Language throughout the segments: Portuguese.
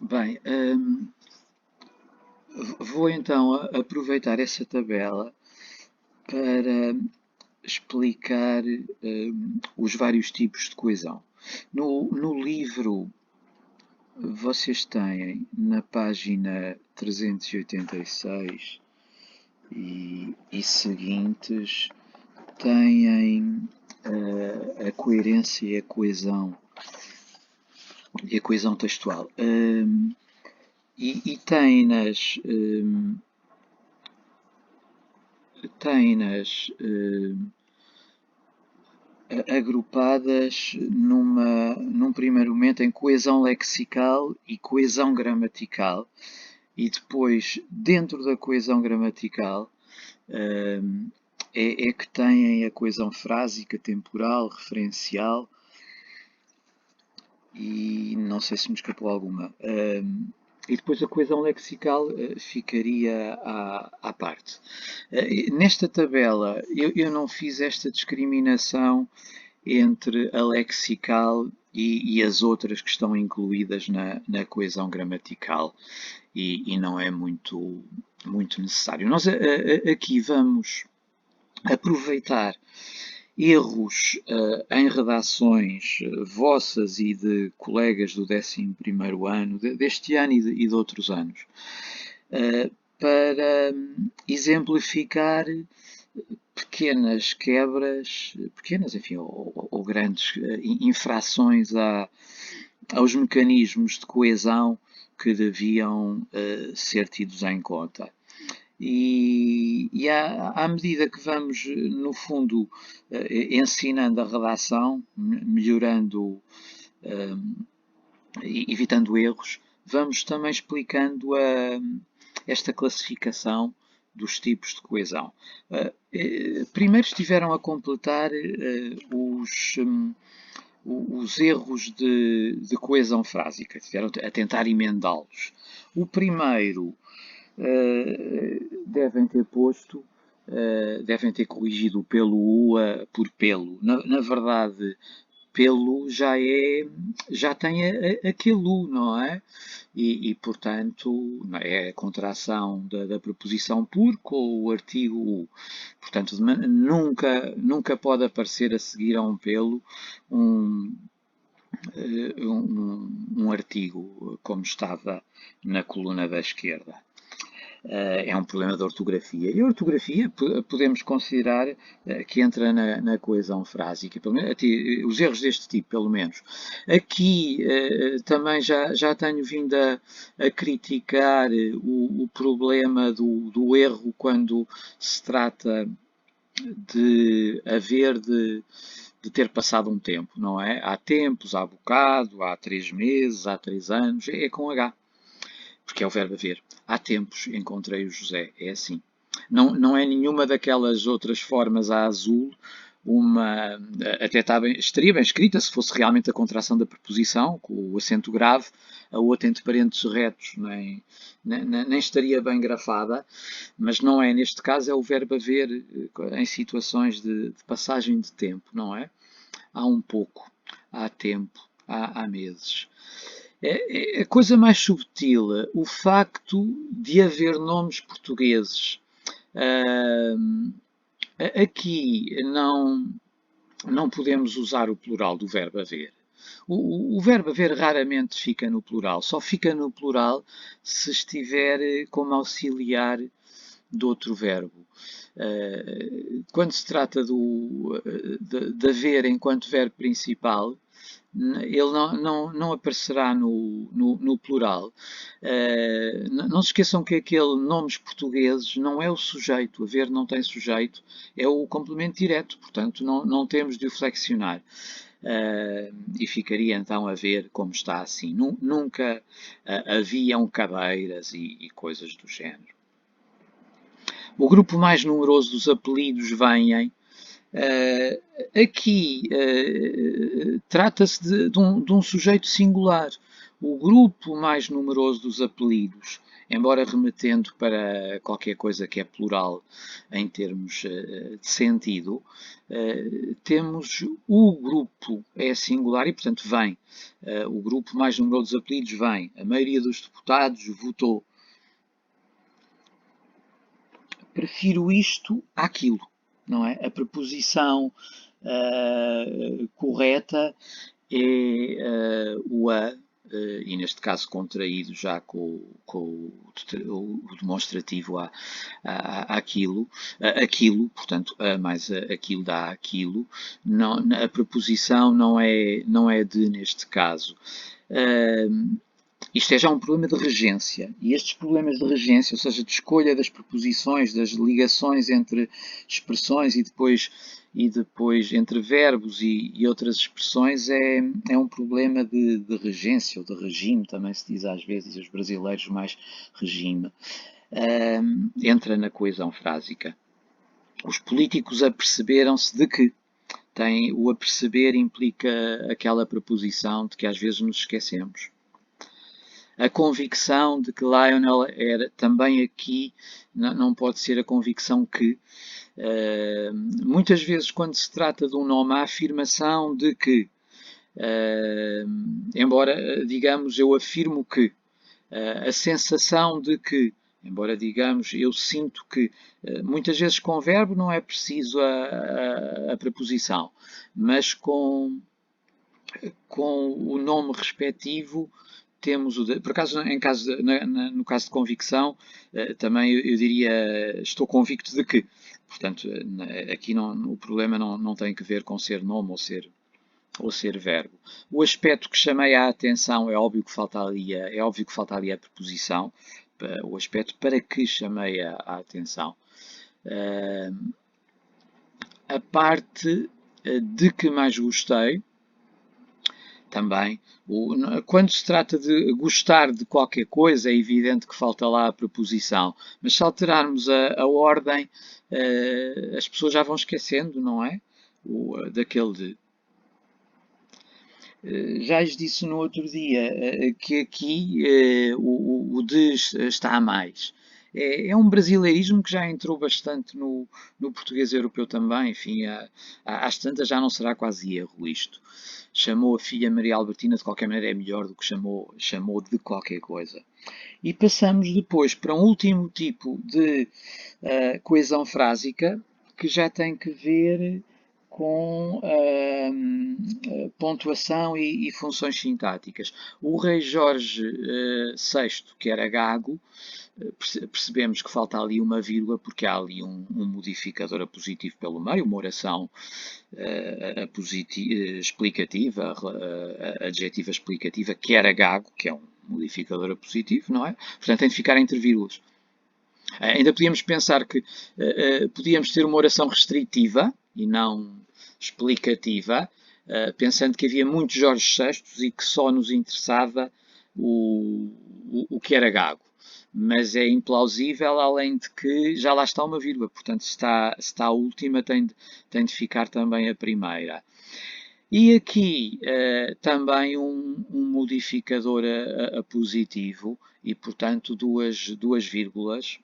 Bem, vou então aproveitar essa tabela para explicar os vários tipos de coesão. No livro, vocês têm na página 386 e seguintes, têm a coerência e a coesão textual. E tem-nas agrupadas num primeiro momento em coesão lexical e coesão gramatical, e depois, dentro da coesão gramatical, é que têm a coesão frásica, temporal, referencial e não sei se me escapou alguma. E depois a coesão lexical ficaria à parte. Nesta tabela, eu não fiz esta discriminação entre a lexical e as outras que estão incluídas na coesão gramatical e não é muito necessário. Nós aqui vamos aproveitar erros em redações vossas e de colegas do 11º ano, deste ano e de outros anos, para exemplificar pequenas quebras, pequenas, enfim, ou grandes infrações aos mecanismos de coesão que deviam ser tidos em conta. E à medida que vamos, no fundo, ensinando a redação, melhorando, evitando erros, vamos também explicando esta classificação dos tipos de coesão. Primeiro estiveram a completar os erros de coesão frásica, estiveram a tentar emendá-los. O primeiro devem ter posto, devem ter corrigido o pelo U por pelo. Na verdade, pelo já tem aquele U, não é? Portanto, é a contração da preposição por com o artigo U. Portanto, nunca pode aparecer a seguir a um pelo um artigo como estava na coluna da esquerda. É um problema de ortografia. E a ortografia podemos considerar que entra na coesão frásica. Os erros deste tipo, pelo menos. Aqui também já tenho vindo a criticar o problema do erro quando se trata de haver de ter passado um tempo, não é? Há tempos, há bocado, há 3 meses, há 3 anos, é com H, porque é o verbo haver. Há tempos encontrei o José, é assim. Não é nenhuma daquelas outras formas a azul, uma até estaria bem escrita se fosse realmente a contração da preposição, com o acento grave, a outra entre parênteses retos, nem estaria bem grafada, mas não é, neste caso é o verbo haver em situações de passagem de tempo, não é? Há um pouco, há tempo, há meses. É a coisa mais subtil, o facto de haver nomes portugueses. Aqui não podemos usar o plural do verbo haver. O verbo haver raramente fica no plural, só fica no plural se estiver como auxiliar de outro verbo. Quando se trata de haver enquanto verbo principal, ele não aparecerá no plural. Não se esqueçam que aquele nomes portugueses não é o sujeito, haver não tem sujeito, é o complemento direto, portanto não temos de o flexionar. E ficaria então a ver como está assim. Nunca haviam cadeiras e coisas do género. O grupo mais numeroso dos apelidos vêm. Aqui trata-se de um sujeito singular. o grupo mais numeroso dos apelidos, embora remetendo para qualquer coisa que é plural em termos de sentido, temos o grupo é singular e, portanto, vem. O grupo mais numeroso dos apelidos vem. A maioria dos deputados votou. Prefiro isto àquilo, não é? A preposição correta é o a, e neste caso contraído já com o demonstrativo àquilo, aquilo, portanto, a mais aquilo dá aquilo, não, a preposição não é de neste caso. Isto é já um problema de regência. E estes problemas de regência, ou seja, de escolha das preposições, das ligações entre expressões e depois entre verbos e outras expressões, é um problema de regência ou de regime, também se diz às vezes, os brasileiros mais regime. Entra na coesão frásica. Os políticos aperceberam-se de que o aperceber implica aquela preposição de que às vezes nos esquecemos. A convicção de que Lionel era também aqui, não pode ser a convicção que. Muitas vezes, quando se trata de um nome, a afirmação de que, embora digamos eu afirmo que, a sensação de que, embora digamos eu sinto que, muitas vezes com verbo não é preciso a preposição, mas com o nome respectivo temos por acaso, no caso de convicção, também eu diria estou convicto de que. Portanto, aqui o problema não tem que ver com ser nome ou ser verbo. O aspecto que chamei a atenção é óbvio que falta ali a preposição, o aspecto para que chamei a atenção. A parte de que mais gostei, também, quando se trata de gostar de qualquer coisa, é evidente que falta lá a preposição, mas se alterarmos a ordem, as pessoas já vão esquecendo, não é? Daquele de. Já lhes disse no outro dia que aqui o de está a mais. É um brasileirismo que já entrou bastante no português europeu também. Enfim, às tantas já não será quase erro isto. Chamou a filha Maria Albertina, de qualquer maneira é melhor do que chamou de qualquer coisa. E passamos depois para um último tipo de coesão frásica que já tem que ver com pontuação e funções sintáticas. O rei Jorge VI, que era gago, percebemos que falta ali uma vírgula porque há ali um modificador a positivo pelo meio, uma oração explicativa, adjetiva explicativa, que era gago, que é um modificador a positivo, não é? Portanto, tem de ficar entre vírgulas. Ainda podíamos pensar que podíamos ter uma oração restritiva e não explicativa, pensando que havia muitos Jorge VI e que só nos interessava o que era gago. Mas é implausível, além de que já lá está uma vírgula. Portanto, se está a última, tem de ficar também a primeira. E aqui também um modificador a positivo e, portanto, duas vírgulas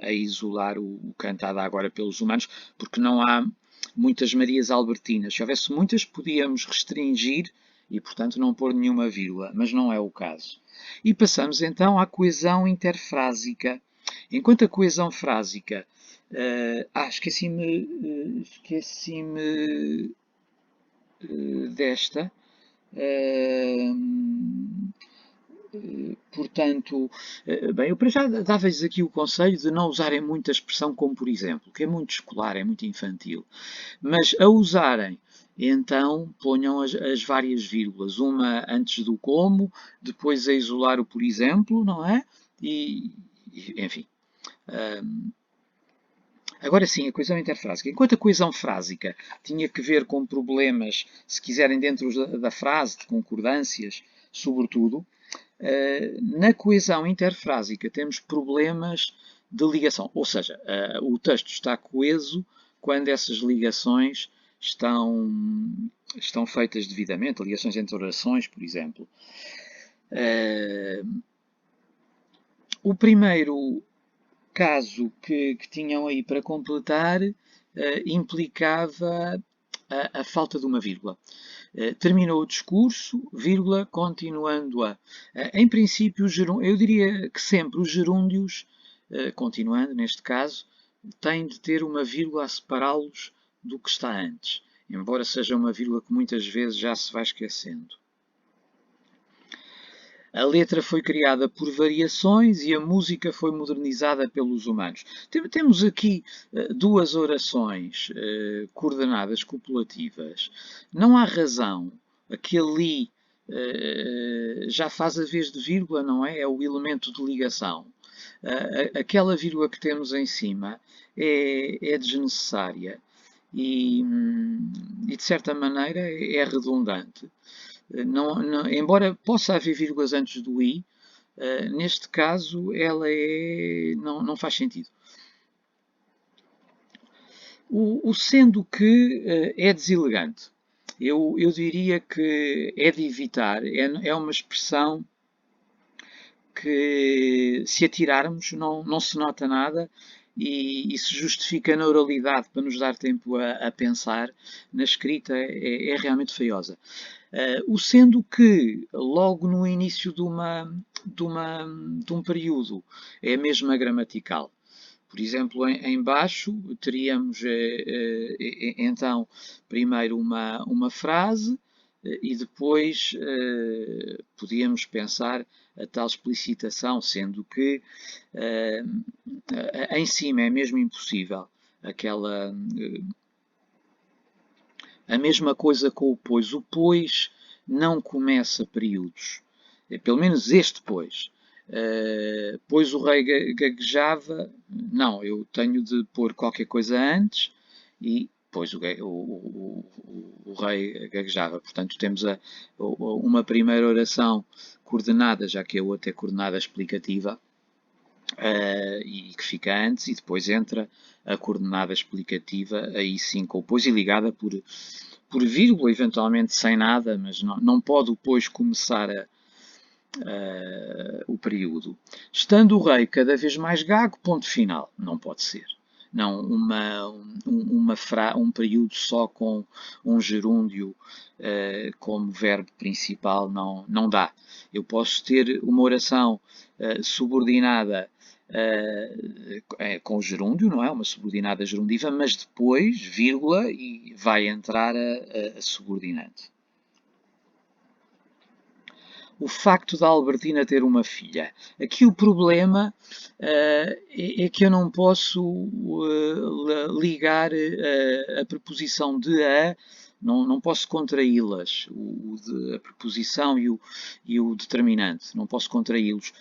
a isolar o cantado agora pelos humanos, porque não há muitas Marias Albertinas. Se houvesse muitas, podíamos restringir e, portanto, não pôr nenhuma vírgula, mas não é o caso. E passamos então à coesão interfrásica. Enquanto a coesão frásica... esqueci-me desta. Portanto, bem, eu para já dava-lhes aqui o conselho de não usarem muita expressão como por exemplo, que é muito escolar, é muito infantil. Mas a usarem, então ponham as várias vírgulas, uma antes do como, depois a isolar o por exemplo, não é? Enfim. Agora sim, a coesão interfrásica. Enquanto a coesão frásica tinha que ver com problemas, se quiserem, dentro da frase, de concordâncias, sobretudo, na coesão interfrásica temos problemas de ligação. Ou seja, o texto está coeso quando essas ligações estão feitas devidamente, ligações entre orações, por exemplo. O primeiro caso que tinham aí para completar implicava a falta de uma vírgula. Terminou o discurso, vírgula, continuando-a. Em princípio, eu diria que sempre os gerúndios, continuando neste caso, têm de ter uma vírgula a separá-los do que está antes, embora seja uma vírgula que muitas vezes já se vai esquecendo. A letra foi criada por variações e a música foi modernizada pelos humanos. Temos aqui duas orações coordenadas copulativas. Não há razão que ali já faz a vez de vírgula, não é? É o elemento de ligação. Aquela vírgula que temos em cima é desnecessária e, de certa maneira, é redundante. Embora possa haver vírgulas antes do i, neste caso ela não faz sentido. O sendo que é deselegante. Eu diria que é de evitar, é uma expressão que, se atirarmos, não se nota nada e se justifica na oralidade para nos dar tempo a pensar. Na escrita é realmente feiosa. O sendo que, logo no início de um período, é a mesma gramatical. Por exemplo, em baixo teríamos então primeiro uma frase e depois podíamos pensar a tal explicitação, sendo que em cima é mesmo impossível aquela a mesma coisa com o pois. O pois não começa períodos. Pelo menos este pois. Pois o rei gaguejava. Não, eu tenho de pôr qualquer coisa antes e depois o rei gaguejava. Portanto, temos uma primeira oração coordenada, já que a outra é coordenada explicativa, e que fica antes, e depois entra a coordenada explicativa, aí sim com o pois e ligada por vírgula, eventualmente sem nada, mas não pode o pois começar o período. Estando o rei cada vez mais gago, ponto final. Não pode ser. Não, um período só com um gerúndio como verbo principal não dá. Eu posso ter uma oração subordinada com o gerúndio, não é? Uma subordinada gerundiva, mas depois, vírgula, e vai entrar a subordinante. O facto da Albertina ter uma filha. Aqui o problema é que eu não posso ligar a preposição de a, não posso contraí-las, a preposição e o determinante, não posso contraí-los,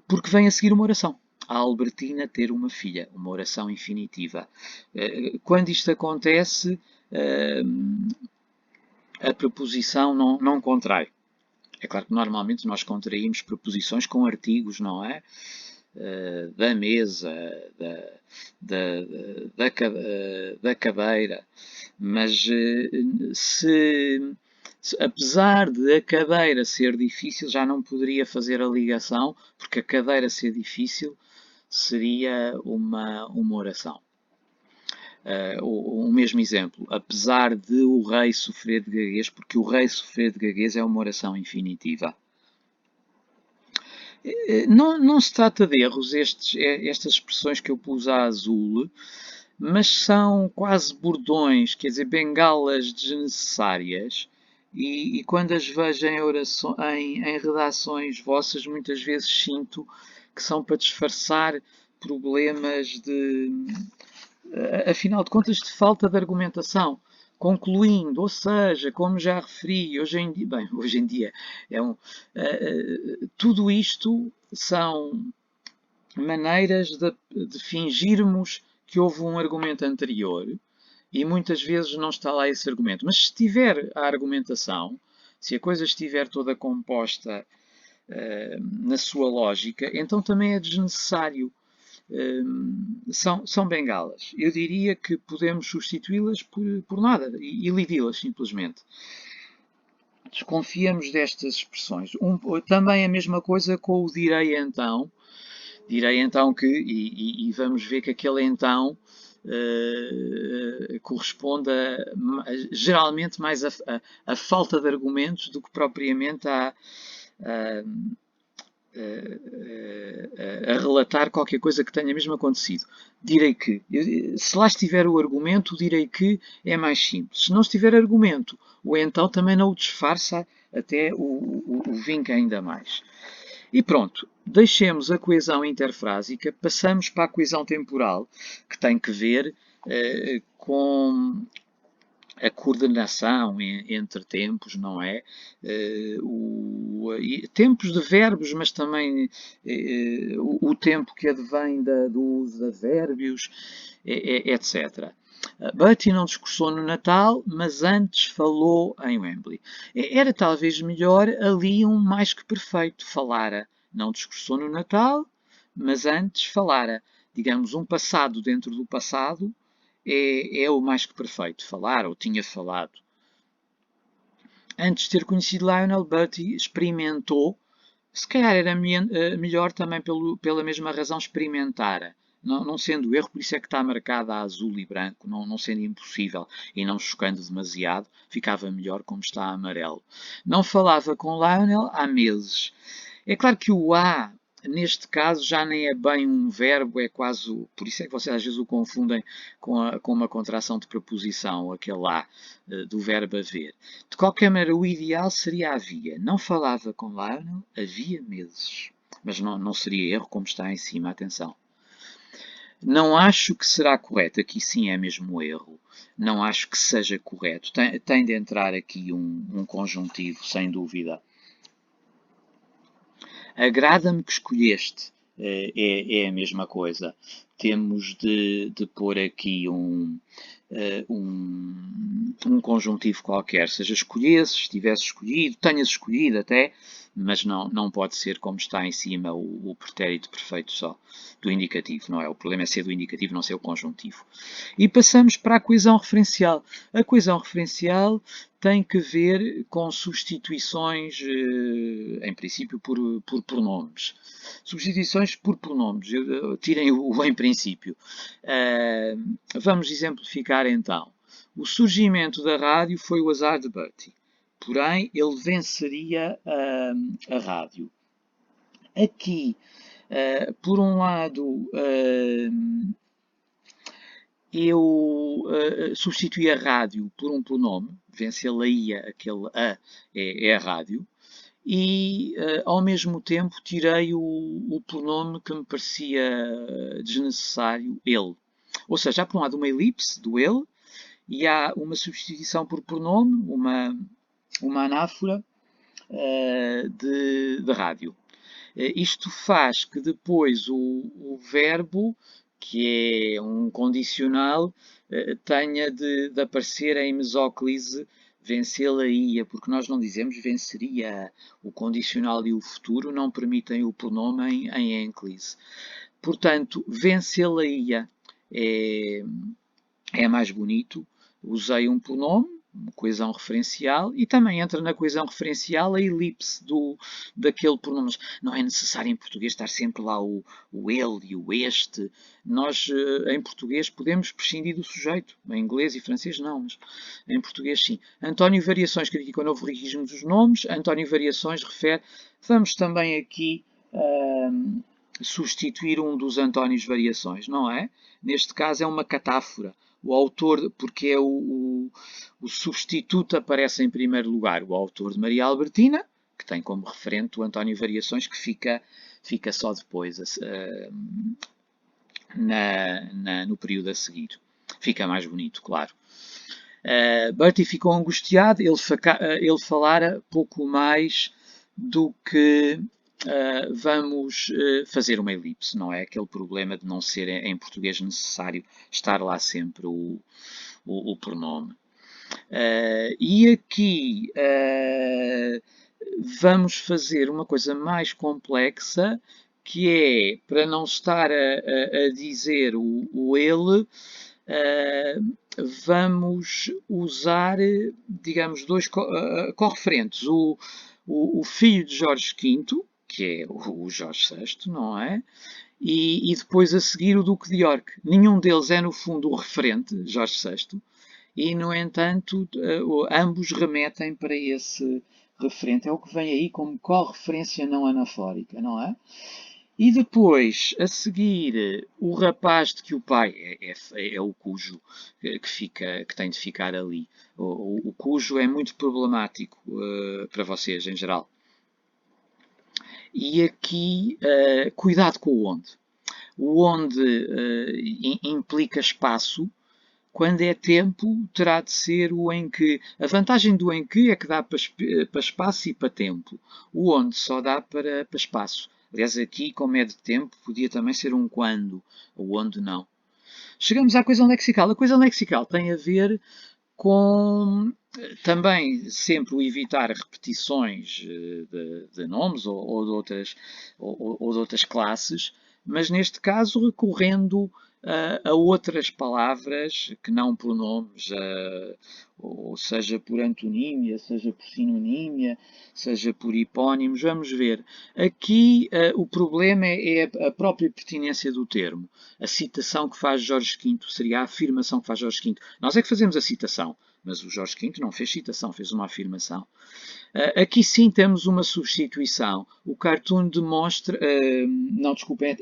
porque vem a seguir uma oração. A Albertina ter uma filha, uma oração infinitiva. Quando isto acontece, a preposição não contrai. É claro que normalmente nós contraímos preposições com artigos, não é? Da mesa, da cadeira. Mas apesar de a cadeira ser difícil, já não poderia fazer a ligação, porque a cadeira ser difícil seria uma oração. O mesmo exemplo, apesar de o rei sofrer de gaguez, porque o rei sofrer de gaguez é uma oração infinitiva. Não se trata de erros estas expressões que eu pus a azul, mas são quase bordões, quer dizer, bengalas desnecessárias. E quando as vejo em redações vossas, muitas vezes sinto que são para disfarçar problemas afinal de contas, de falta de argumentação. Concluindo, ou seja, como já referi, hoje em dia tudo isto são maneiras de fingirmos que houve um argumento anterior e muitas vezes não está lá esse argumento. Mas se tiver a argumentação, se a coisa estiver toda composta na sua lógica, então também é desnecessário são bengalas. Eu diria que podemos substituí-las por nada e elidi-las simplesmente. Desconfiamos destas expressões. Também a mesma coisa com o direi então. Direi então que, e vamos ver que aquele então corresponde geralmente mais a falta de argumentos do que propriamente a relatar qualquer coisa que tenha mesmo acontecido. Direi que, se lá estiver o argumento, direi que é mais simples. Se não estiver argumento, o então também não o disfarça, até o vinca ainda mais. E pronto, deixemos a coesão interfrásica, passamos para a coesão temporal, que tem que ver com a coordenação entre tempos, não é? Tempos de verbos, mas também o tempo que advém do uso de advérbios, etc. Bertie não discursou no Natal, mas antes falou em Wembley. Era talvez melhor ali um mais que perfeito. Falara, não discursou no Natal, mas antes falara. Digamos, um passado dentro do passado é o mais que perfeito. Falar, ou tinha falado. Antes de ter conhecido Lionel, Bertie experimentou. Se calhar era melhor também pela mesma razão experimentar. Não sendo erro, por isso é que está marcada a azul e branco, não sendo impossível e não chocando demasiado, ficava melhor como está a amarelo. Não falava com Lionel há meses. É claro que o há, neste caso, já nem é bem um verbo, é quase. Por isso é que vocês às vezes o confundem com uma contração de preposição, aquele há, do verbo haver. De qualquer maneira, o ideal seria havia. Não falava com Lionel havia meses. Mas não seria erro, como está em cima, atenção. Não acho que será correto, aqui sim é mesmo erro. Não acho que seja correto. Tem de entrar aqui um conjuntivo, sem dúvida. Agrada-me que escolheste. É a mesma coisa. Temos de pôr aqui um conjuntivo qualquer, seja escolhesses, tivesse escolhido, tenhas escolhido até, mas não pode ser como está em cima o pretérito perfeito só do indicativo, não é? O problema é ser do indicativo, não ser o conjuntivo. E passamos para a coesão referencial. A coesão referencial tem que ver com substituições, em princípio, por pronomes. Substituições por pronomes. Tirem o em princípio. Vamos exemplificar então. O surgimento da rádio foi o azar de Bertie. Porém, ele venceria a rádio. Aqui, por um lado, eu substituí a rádio por um pronome, vencê-la-ia, aquele a é a rádio, e ao mesmo tempo tirei o pronome que me parecia desnecessário, ele. Ou seja, há por um lado uma elipse do ele, e há uma substituição por pronome, uma anáfora de rádio. Isto faz que depois o verbo, que é um condicional, tenha de aparecer em mesóclise vencê-la-ia, porque nós não dizemos venceria. O condicional e o futuro não permitem o pronome em ênclise. Portanto, vencê-la-ia é mais bonito. Usei um pronome, coesão referencial, e também entra na coesão referencial a elipse daquele pronome. Não é necessário em português estar sempre lá o ele e o este. Nós, em português, podemos prescindir do sujeito. Em inglês e francês não, mas em português sim. António Variações critica o novo riquismo dos nomes. António Variações refere. Vamos também aqui substituir um dos Antónios Variações, não é? Neste caso é uma catáfora. O autor, porque é o substituto aparece em primeiro lugar, o autor de Maria Albertina, que tem como referente o António Variações, que fica só depois, no período a seguir. Fica mais bonito, claro. Bertie ficou angustiado, ele falara pouco mais do que vamos fazer uma elipse, não é? Aquele problema de não ser em português necessário estar lá sempre o pronome. E aqui vamos fazer uma coisa mais complexa, que é, para não estar a dizer o ele, vamos usar, digamos, dois correferentes. O filho de Jorge V, que é o Jorge VI, não é? E depois a seguir o Duque de York. Nenhum deles é, no fundo, o referente, Jorge VI, e, no entanto, ambos remetem para esse referente. É o que vem aí como correferência não anafórica, não é? E depois, a seguir, o rapaz de que o pai é o cujo que tem de ficar ali. O cujo é muito problemático para vocês, em geral. E aqui, cuidado com o onde. O onde implica espaço. Quando é tempo, terá de ser o em que. A vantagem do em que é que dá para espaço e para tempo. O onde só dá para espaço. Aliás, aqui, como é de tempo, podia também ser um quando. O onde não. Chegamos à coesão lexical. A coesão lexical tem a ver com também sempre o evitar repetições de nomes ou de outras classes, mas neste caso recorrendo a outras palavras que não pronomes, ou seja por antonímia, seja por sinonímia, seja por hipónimos. Vamos ver. Aqui o problema é a própria pertinência do termo. A citação que faz Jorge V seria a afirmação que faz Jorge V. Nós é que fazemos a citação, mas o Jorge V não fez citação, fez uma afirmação. Aqui sim temos uma substituição. O cartoon demonstra. Não, desculpa, é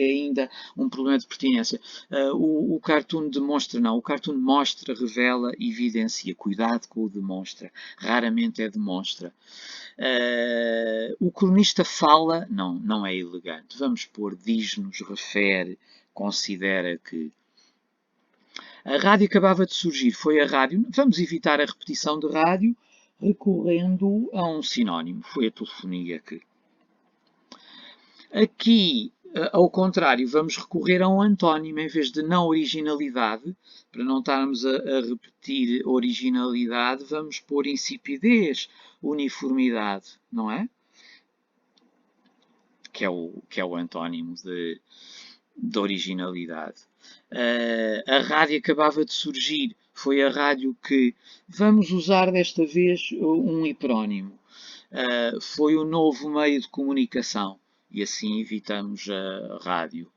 ainda um problema de pertinência. O cartoon demonstra, não. O cartoon mostra, revela, evidencia. Cuidado com o demonstra. Raramente é demonstra. O cronista fala, não é elegante. Vamos pôr, diz-nos, refere, considera que. A rádio acabava de surgir, foi a rádio. Vamos evitar a repetição de rádio recorrendo a um sinónimo. Foi a telefonia que. Aqui, ao contrário, vamos recorrer a um antónimo em vez de não originalidade. Para não estarmos a repetir originalidade, vamos pôr insipidez, uniformidade, não é? Que é o antónimo de originalidade. A rádio acabava de surgir, foi a rádio que. Vamos usar desta vez um hiperónimo. Foi o novo meio de comunicação e assim evitamos a rádio.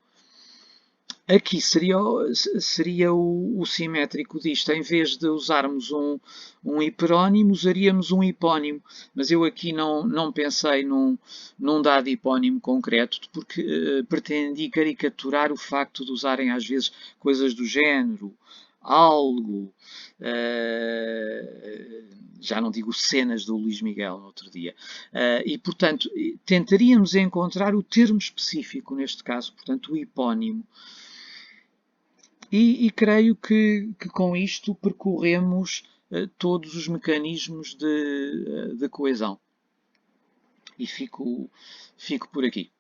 Aqui seria o simétrico disto. Em vez de usarmos um hiperónimo, usaríamos um hipónimo. Mas eu aqui não pensei num dado hipónimo concreto, porque pretendi caricaturar o facto de usarem às vezes coisas do género, algo, já não digo cenas do Luís Miguel no outro dia. E, portanto, tentaríamos encontrar o termo específico, neste caso, portanto, o hipónimo. E creio que com isto percorremos todos os mecanismos de coesão. E fico por aqui.